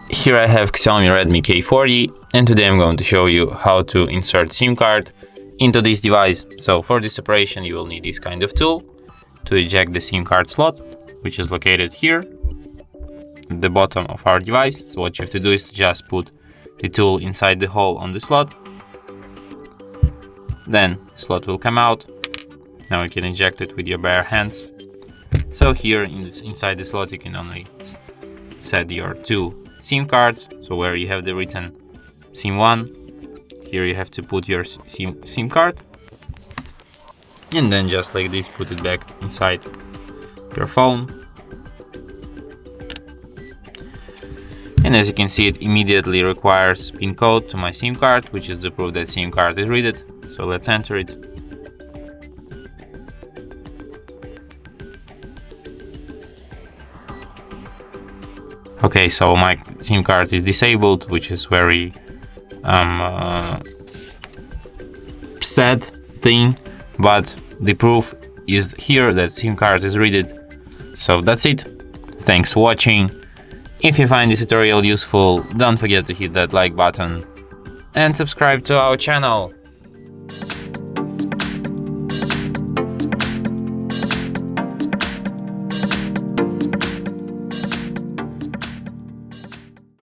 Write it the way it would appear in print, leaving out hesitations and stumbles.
Here I have XIAOMI Redmi K40, and today I'm going to show you how to insert SIM card into this device. So for this operation you will need this kind of tool to eject the SIM card slot, which is located here at the bottom of our device. So what you have to do is to just put the tool inside the hole on the slot. Then the slot will come out. Now you can eject it with your bare hands. So here inside the slot you can only set your two SIM cards. So where you have the written SIM1, here you have to put your SIM card, and then just like this put it back inside your phone. And as you can see, it immediately requires PIN code to my SIM card, which is the proof that SIM card is read. So let's enter it. Okay, so my SIM card is disabled, which is very sad thing, but the proof is here that SIM card is read. So that's it. Thanks for watching. If you find this tutorial useful, don't forget to hit that like button and subscribe to our channel.